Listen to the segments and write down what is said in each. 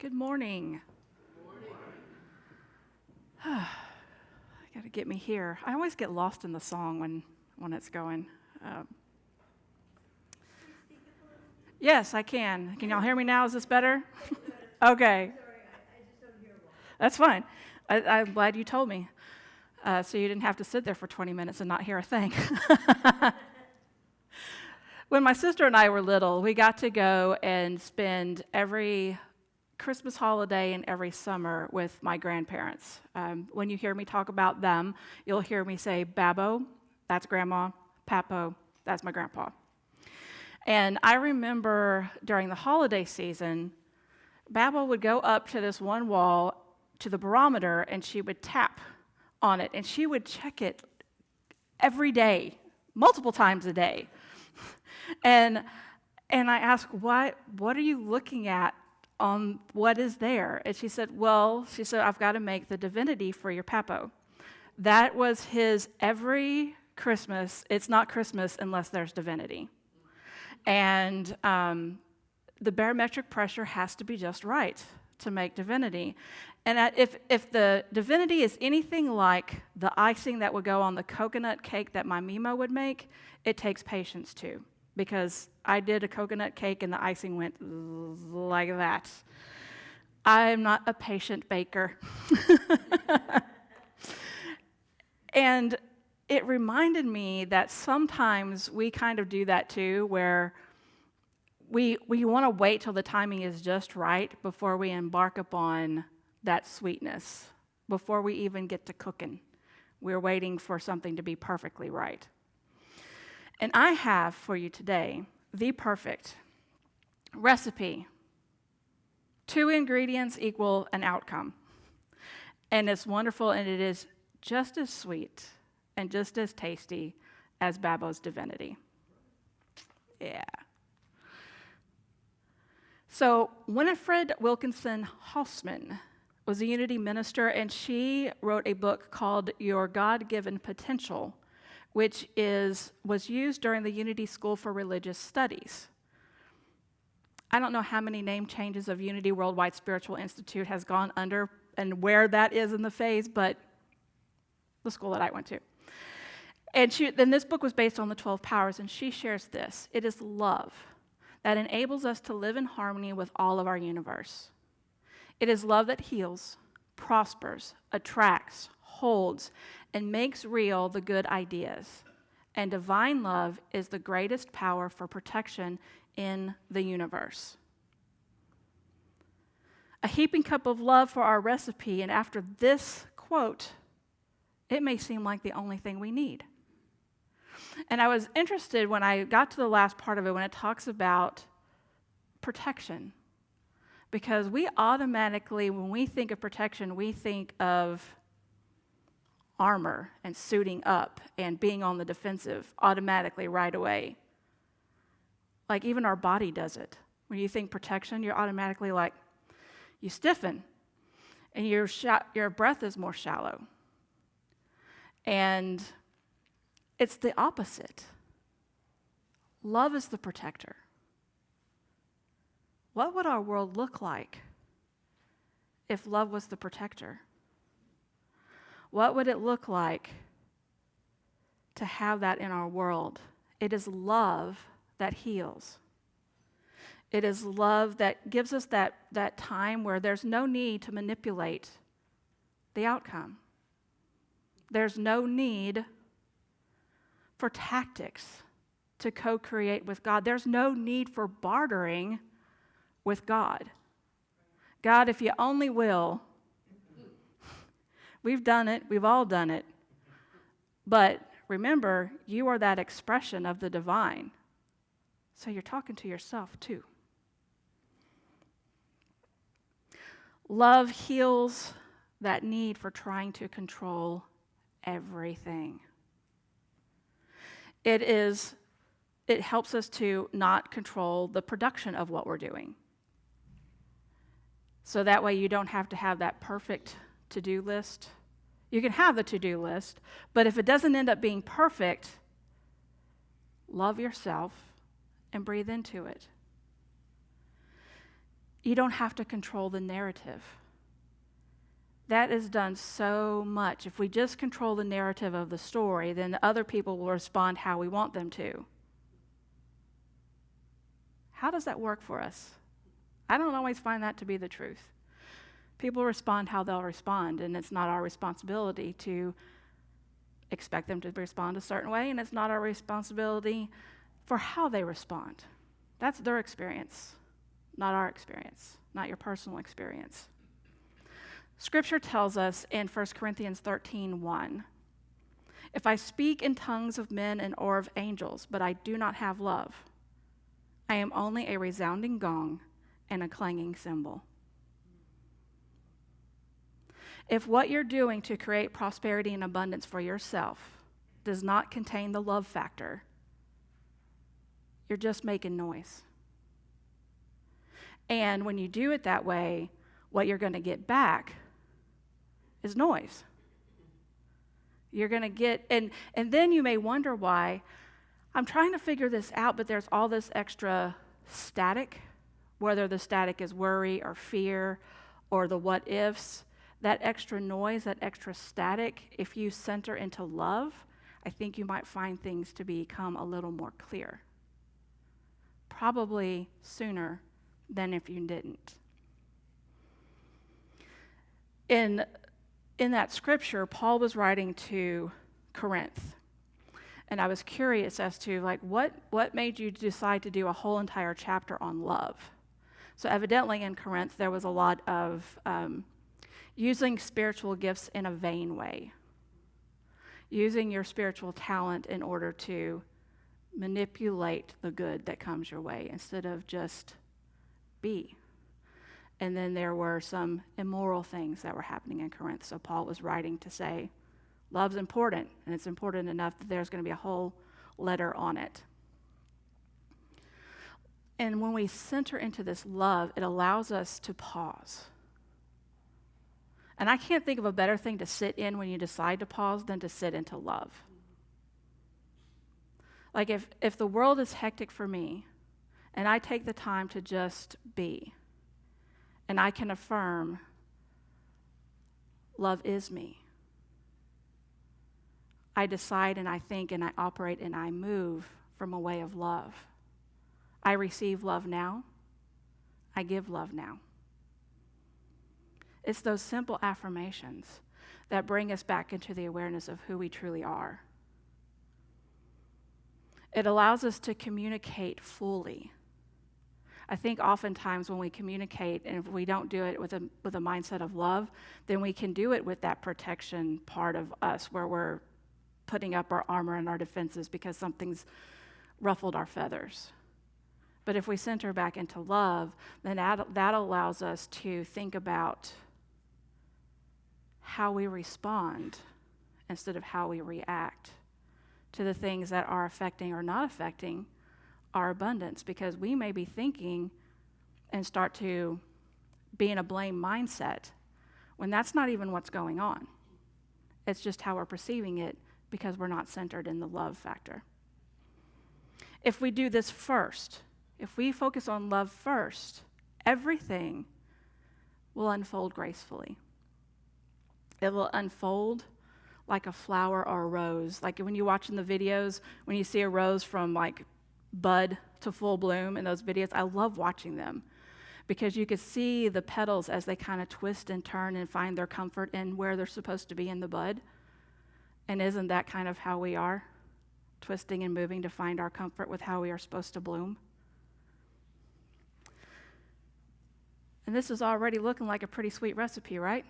Good morning. I got to get me here. I always get lost in the song when it's going. Yes, I can. Can y'all hear me now? Is this better? Okay. That's fine. I'm glad you told me. So you didn't have to sit there for 20 minutes and not hear a thing. When my sister and I were little, we got to go and spend every Christmas holiday and every summer with my grandparents. When you hear me talk about them, you'll hear me say, Babbo, that's Grandma, Papo, that's my grandpa. And I remember during the holiday season, Babbo would go up to this one wall to the barometer and she would tap on it and she would check it every day, multiple times a day. And I asked, what are you looking at on what is there? And she said, I've got to make the divinity for your Papo. That was his every Christmas. It's not Christmas unless there's divinity. And the barometric pressure has to be just right to make divinity. And if the divinity is anything like the icing that would go on the coconut cake that my Mimo would make, it takes patience too. Because I did a coconut cake and the icing went like that. I'm not a patient baker. And it reminded me that sometimes we kind of do that too, where we want to wait till the timing is just right before we embark upon that sweetness, before we even get to cooking. We're waiting for something to be perfectly right. And I have for you today the perfect recipe. 2 ingredients equal an outcome. And it's wonderful, and it is just as sweet and just as tasty as Babbo's divinity. Yeah. So Winifred Wilkinson Hausman was a Unity minister, and she wrote a book called Your God-Given Potential, which was used during the Unity School for Religious Studies. I don't know how many name changes of Unity Worldwide Spiritual Institute has gone under and where that is in the phase, but the school that I went to. And then this book was based on the 12 powers, and she shares this. It is love that enables us to live in harmony with all of our universe. It is love that heals, prospers, attracts, holds, and makes real the good ideas. And divine love is the greatest power for protection in the universe. A heaping cup of love for our recipe, and after this quote, it may seem like the only thing we need. And I was interested when I got to the last part of it, when it talks about protection. Because we automatically, when we think of protection, we think of armor and suiting up and being on the defensive automatically right away. Like even our body does it. When you think protection, you're automatically like, you stiffen and your breath is more shallow. And it's the opposite. Love is the protector. What would our world look like if love was the protector? What would it look like to have that in our world? It is love that heals. It is love that gives us that time where there's no need to manipulate the outcome. There's no need for tactics to co-create with God. There's no need for bartering with God. God, if you only will. We've done it. We've all done it. But remember, you are that expression of the divine. So you're talking to yourself too. Love heals that need for trying to control everything. It helps us to not control the production of what we're doing. So that way you don't have to have that perfect to-do list. You can have the to-do list, but if it doesn't end up being perfect, love yourself and breathe into it. You don't have to control the narrative. That is done so much. If we just control the narrative of the story, then other people will respond how we want them to. How does that work for us? I don't always find that to be the truth. People respond how they'll respond, and it's not our responsibility to expect them to respond a certain way, and it's not our responsibility for how they respond. That's their experience, not our experience, not your personal experience. Scripture tells us in 1 Corinthians 13:1, if I speak in tongues of men and or of angels, but I do not have love, I am only a resounding gong and a clanging cymbal. If what you're doing to create prosperity and abundance for yourself does not contain the love factor, you're just making noise. And when you do it that way, what you're going to get back is noise. You're going to get, and then you may wonder why, I'm trying to figure this out, but there's all this extra static, whether the static is worry or fear or the what ifs, that extra noise, that extra static, if you center into love, I think you might find things to become a little more clear. Probably sooner than if you didn't. In that scripture, Paul was writing to Corinth. And I was curious as to what made you decide to do a whole entire chapter on love? So evidently in Corinth, there was a lot of using spiritual gifts in a vain way. Using your spiritual talent in order to manipulate the good that comes your way instead of just be. And then there were some immoral things that were happening in Corinth. So Paul was writing to say, love's important, and it's important enough that there's going to be a whole letter on it. And when we center into this love, it allows us to pause. And I can't think of a better thing to sit in when you decide to pause than to sit into love. Like if the world is hectic for me, and I take the time to just be, and I can affirm, love is me. I decide and I think and I operate and I move from a way of love. I receive love now. I give love now. It's those simple affirmations that bring us back into the awareness of who we truly are. It allows us to communicate fully. I think oftentimes when we communicate, and if we don't do it with a mindset of love, then we can do it with that protection part of us where we're putting up our armor and our defenses because something's ruffled our feathers. But if we center back into love, then that allows us to think about how we respond instead of how we react to the things that are affecting or not affecting our abundance, because we may be thinking and start to be in a blame mindset when that's not even what's going on. It's just how we're perceiving it because we're not centered in the love factor. If we do this first, if we focus on love first, everything will unfold gracefully. It will unfold like a flower or a rose. Like when you watch in the videos, when you see a rose from like bud to full bloom in those videos, I love watching them because you could see the petals as they kind of twist and turn and find their comfort in where they're supposed to be in the bud. And isn't that kind of how we are? Twisting and moving to find our comfort with how we are supposed to bloom. And this is already looking like a pretty sweet recipe, right?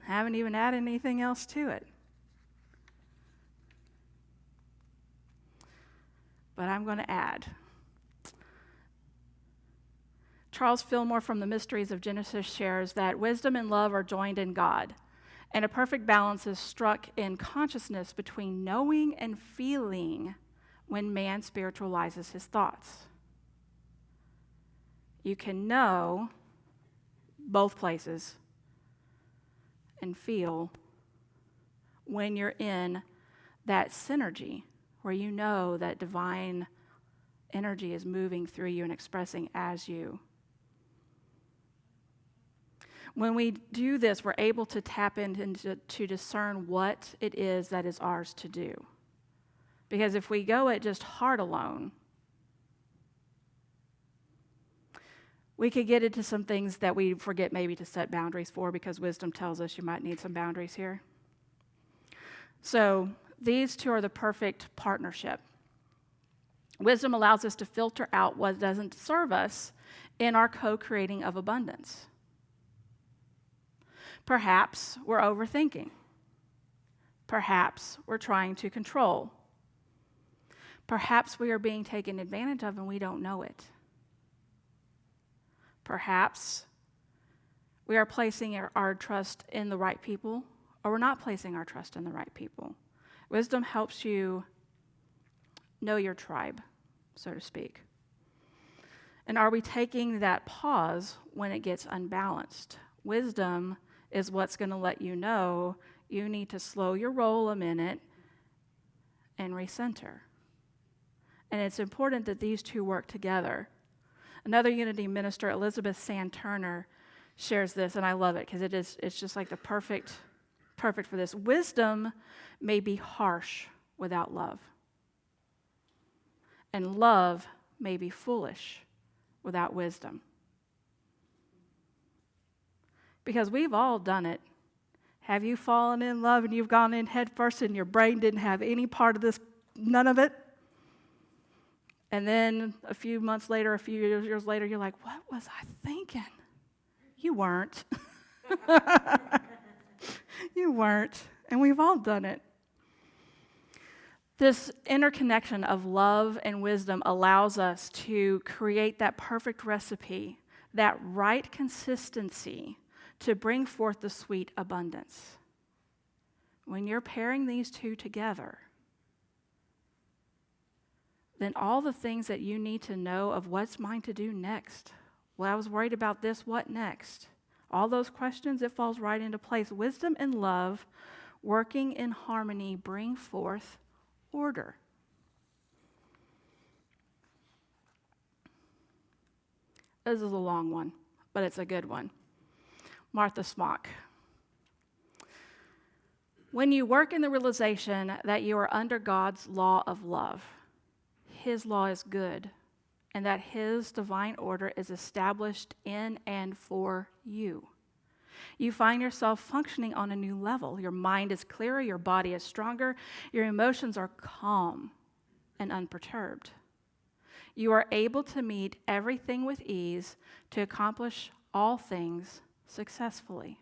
Haven't even added anything else to it. But I'm going to add. Charles Fillmore from the Mysteries of Genesis shares that wisdom and love are joined in God, and a perfect balance is struck in consciousness between knowing and feeling when man spiritualizes his thoughts. You can know both places and feel when you're in that synergy where you know that divine energy is moving through you and expressing as you. When we do this, we're able to tap into to discern what it is that is ours to do. Because if we go at just heart alone, we could get into some things that we forget maybe to set boundaries for, because wisdom tells us you might need some boundaries here. So these two are the perfect partnership. Wisdom allows us to filter out what doesn't serve us in our co-creating of abundance. Perhaps we're overthinking. Perhaps we're trying to control. Perhaps we are being taken advantage of and we don't know it. Perhaps we are placing our trust in the right people, or we're not placing our trust in the right people. Wisdom helps you know your tribe, so to speak. And are we taking that pause when it gets unbalanced? Wisdom is what's going to let you know you need to slow your roll a minute and recenter. And it's important that these two work together. Another Unity minister, Elizabeth Sand Turner, shares this, and I love it because it's just like the perfect for this. Wisdom may be harsh without love, and love may be foolish without wisdom. Because we've all done it. Have you fallen in love and you've gone in head first and your brain didn't have any part of this, none of it? And then a few months later, a few years later, you're like, what was I thinking? You weren't. You weren't. And we've all done it. This interconnection of love and wisdom allows us to create that perfect recipe, that right consistency to bring forth the sweet abundance. When you're pairing these two together, then all the things that you need to know of what's mine to do next. Well, I was worried about this, what next? All those questions, it falls right into place. Wisdom and love, working in harmony, bring forth order. This is a long one, but it's a good one. Martha Smock. When you work in the realization that you are under God's law of love, His law is good, and that His divine order is established in and for you, you find yourself functioning on a new level. Your mind is clearer, your body is stronger, your emotions are calm and unperturbed. You are able to meet everything with ease, to accomplish all things successfully.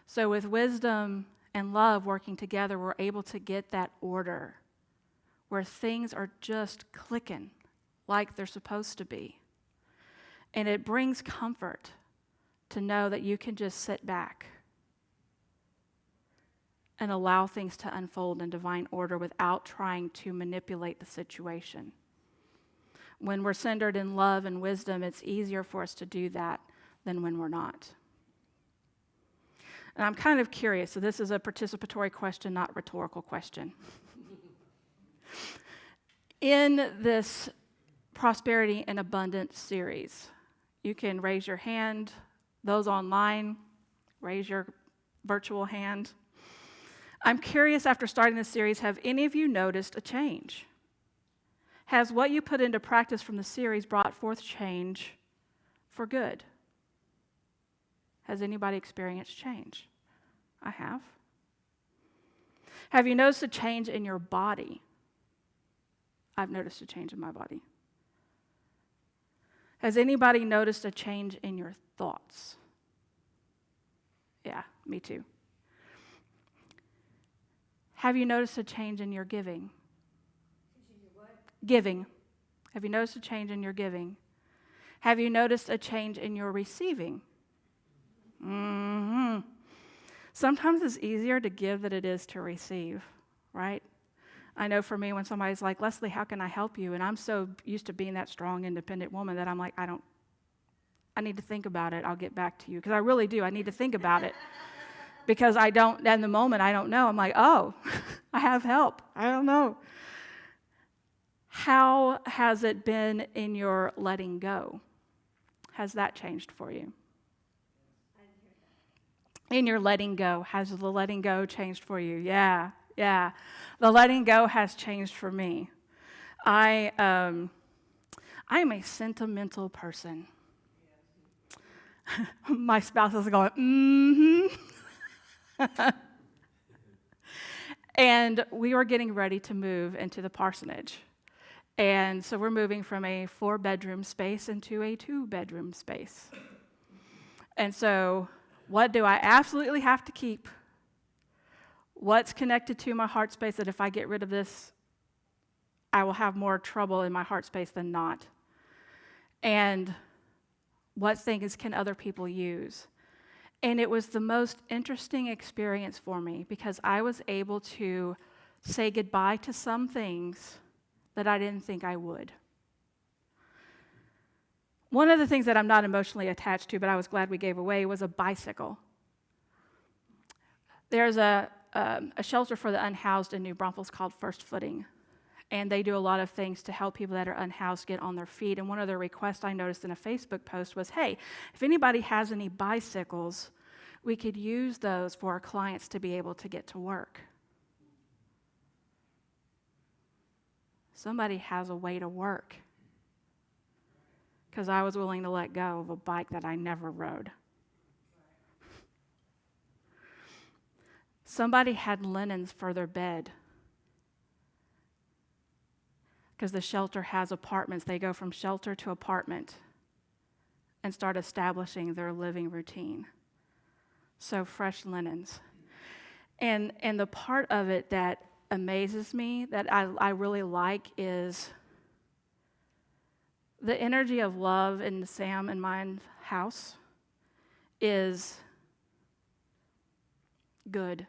So with wisdom and love working together, we're able to get that order where things are just clicking like they're supposed to be. And it brings comfort to know that you can just sit back and allow things to unfold in divine order without trying to manipulate the situation. When we're centered in love and wisdom, it's easier for us to do that than when we're not. And I'm kind of curious, so this is a participatory question, not rhetorical question. In this Prosperity and Abundance series, you can raise your hand. Those online, raise your virtual hand. I'm curious, after starting this series, have any of you noticed a change? Has what you put into practice from the series brought forth change for good? Has anybody experienced change? I have. Have you noticed a change in your body? I've noticed a change in my body. Has anybody noticed a change in your thoughts? Yeah, me too. Have you noticed a change in your giving? Giving. Have you noticed a change in your giving? Have you noticed a change in your receiving? Mm-hmm. Sometimes it's easier to give than it is to receive, right? I know for me, when somebody's like, Leslie, how can I help you? And I'm so used to being that strong, independent woman that I'm like, I need to think about it. I'll get back to you. Because I really do. I need to think about it. Because in the moment, I don't know. I'm like, oh, I have help. I don't know. How has it been in your letting go? Has that changed for you? In your letting go, has the letting go changed for you? Yeah, yeah. The letting go has changed for me. I am a sentimental person. My spouse is going, And we were getting ready to move into the parsonage. And so we're moving from a 4-bedroom space into a 2-bedroom space. And so, what do I absolutely have to keep? What's connected to my heart space that if I get rid of this, I will have more trouble in my heart space than not? And what things can other people use? And it was the most interesting experience for me because I was able to say goodbye to some things that I didn't think I would. One of the things that I'm not emotionally attached to, but I was glad we gave away, was a bicycle. There's a shelter for the unhoused in New Braunfels called First Footing, and they do a lot of things to help people that are unhoused get on their feet. And one of their requests I noticed in a Facebook post was, hey, if anybody has any bicycles, we could use those for our clients to be able to get to work. Somebody has a way to work, because I was willing to let go of a bike that I never rode. Somebody had linens for their bed, because the shelter has apartments. They go from shelter to apartment and start establishing their living routine. So fresh linens. And the part of it that amazes me, that I really like, is the energy of love in Sam and mine's house is good.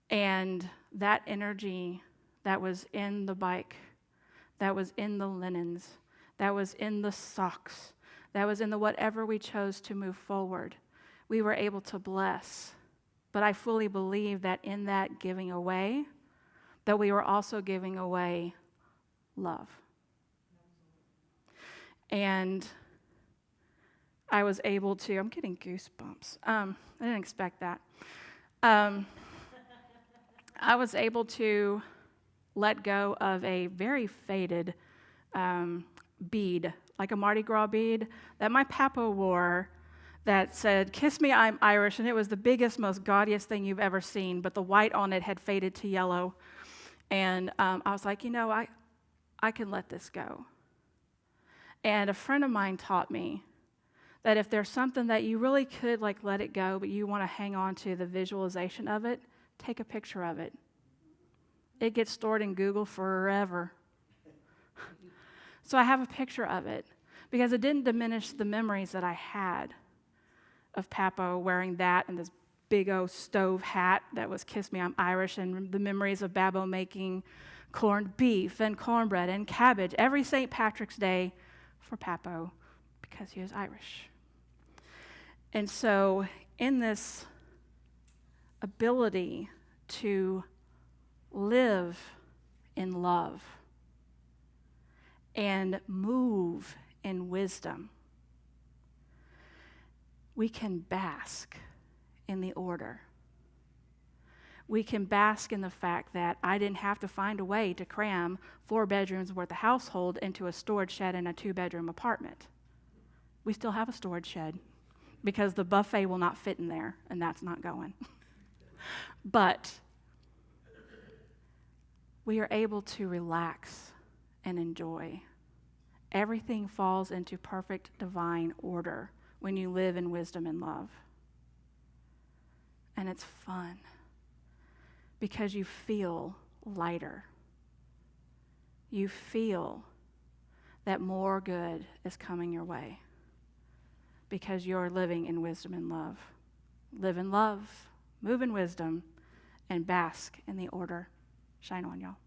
And that energy that was in the bike, that was in the linens, that was in the socks, that was in the whatever we chose to move forward, we were able to bless. But I fully believe that in that giving away, that we were also giving away love. And I was able to, I'm getting goosebumps. I didn't expect that. I was able to let go of a very faded bead, like a Mardi Gras bead, that my papa wore that said, "Kiss me, I'm Irish," and it was the biggest, most gaudiest thing you've ever seen, but the white on it had faded to yellow. And I was like, I can let this go. And a friend of mine taught me that if there's something that you really could let it go, but you want to hang on to the visualization of it, take a picture of it. It gets stored in Google forever. So I have a picture of it because it didn't diminish the memories that I had of Papo wearing that and this big old stove hat that was "Kiss Me, I'm Irish," and the memories of Babbo making corned beef and cornbread and cabbage every St. Patrick's Day for Papo because he was Irish. And so in this ability to live in love and move in wisdom, we can bask in the order. We can bask in the fact that I didn't have to find a way to cram 4 bedrooms worth of household into a storage shed in a 2-bedroom apartment. We still have a storage shed because the buffet will not fit in there, and that's not going. But we are able to relax and enjoy. Everything falls into perfect divine order when you live in wisdom and love. And it's fun because you feel lighter. You feel that more good is coming your way because you're living in wisdom and love. Live in love, move in wisdom, and bask in the order. Shine on, y'all.